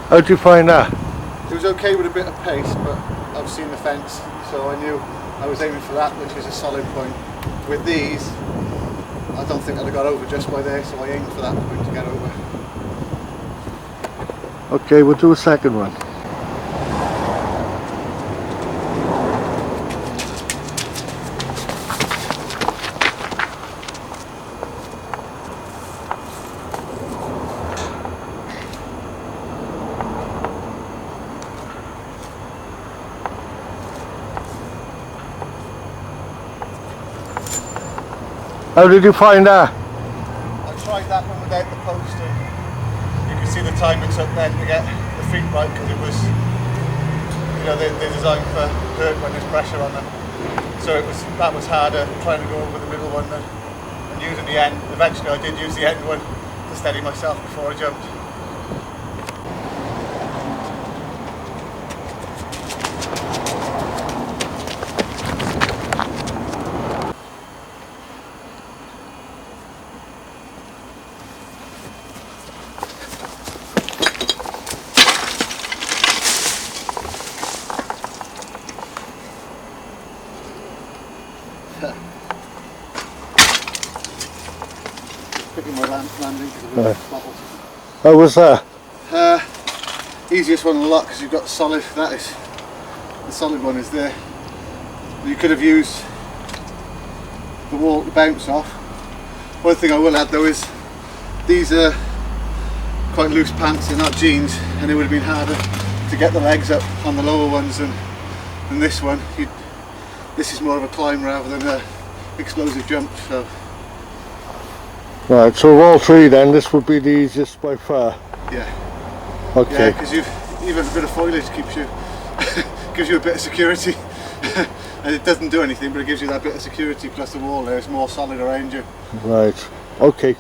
How do you find that? It was okay with a bit of pace, but I've seen the fence, so I knew I was aiming for that, which is a solid point. With these, I don't think I'd have got over just by there, so I aimed for that point to get over. Okay, we'll do a second one. How did you find that? I tried that one without the post, and you can see the time it took then to get the feet right, because it was, you know, they're designed for hurt when there's pressure on them. So that was harder, trying to go over the middle one and using the end. Eventually I did use the end one to steady myself before I jumped. Picking my landing because of the bubbles. How was that? Easiest one of the lot, because you've got the solid. That is the solid one is there. You could have used the wall to bounce off. One thing I will add though is these are quite loose pants, they're not jeans, and it would have been harder to get the legs up on the lower ones than this one. This is more of a climb rather than an explosive jump. So. Right, so of all three then, this would be the easiest by far? Yeah. Okay. Yeah, because even a bit of foliage keeps you, gives you a bit of security. And it doesn't do anything, but it gives you that bit of security, plus the wall there is more solid around you. Right, okay.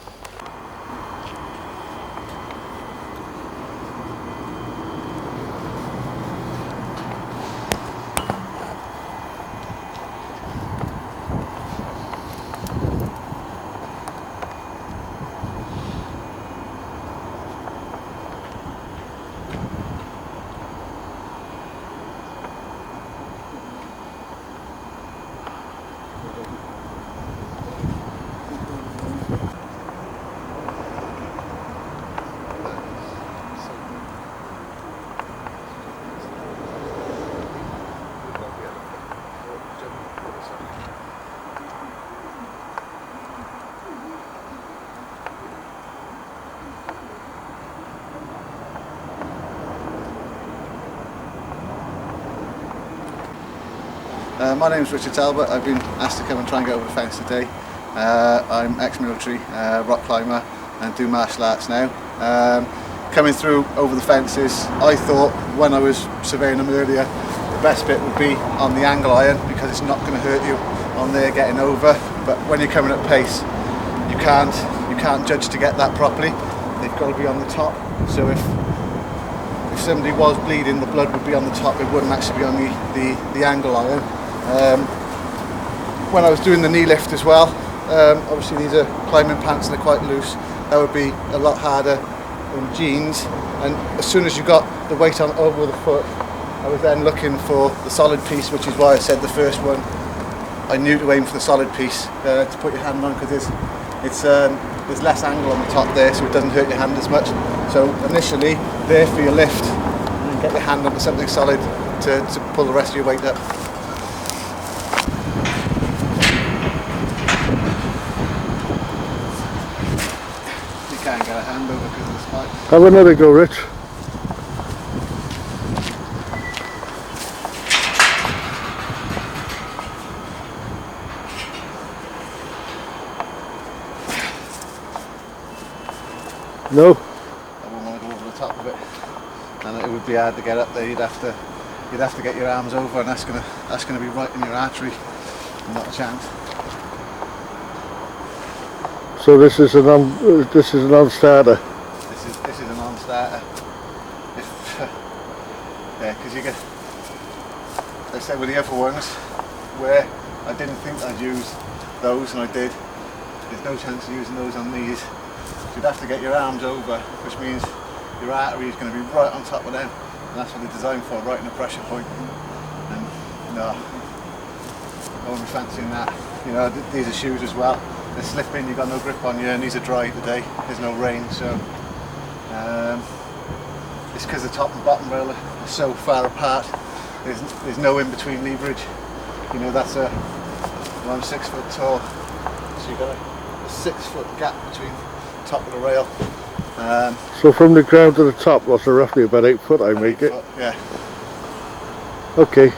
My name is Richard Talbot. I've been asked to come and try and get over the fence today. I'm ex-military, rock climber, and do martial arts now. Coming through over the fences, I thought when I was surveying them earlier, the best bit would be on the angle iron, because it's not going to hurt you on there getting over. But when you're coming at pace, you can't judge to get that properly. They've got to be on the top. So if somebody was bleeding, the blood would be on the top. It wouldn't actually be on the angle iron. When I was doing the knee lift as well, obviously these are climbing pants and they're quite loose. That would be a lot harder than jeans. And as soon as you got the weight on over the foot, I was then looking for the solid piece, which is why I said the first one I knew to aim for the solid piece to put your hand on, because there's less angle on the top there, so it doesn't hurt your hand as much. So initially, there for your lift, and then get your hand onto something solid to pull the rest of your weight up. You can't get a hand over because of the spike. Have another go, Rich. No? I wouldn't want to go over the top of it, and it would be hard to get up there. You'd have to get your arms over, and that's gonna be right in your artery. Not a chance. So this is a non-starter. This is a non-starter. Yeah, because you get, I said with the other ones, where I didn't think I'd use those, and I did. There's no chance of using those on these. You'd have to get your arms over, which means your artery is going to be right on top of them, and that's what they're designed for, right in the pressure point. And no, I won't be fancying that. You know, these are shoes as well. They're slipping, you've got no grip on you, and these are dry today. There's no rain, so it's because the top and bottom rail are so far apart. There's no in between leverage. You know, that's I'm 6 foot tall, so you've got a 6 foot gap between the top of the rail. So from the ground to the top, what's roughly about 8 foot, I make it. Yeah. Okay.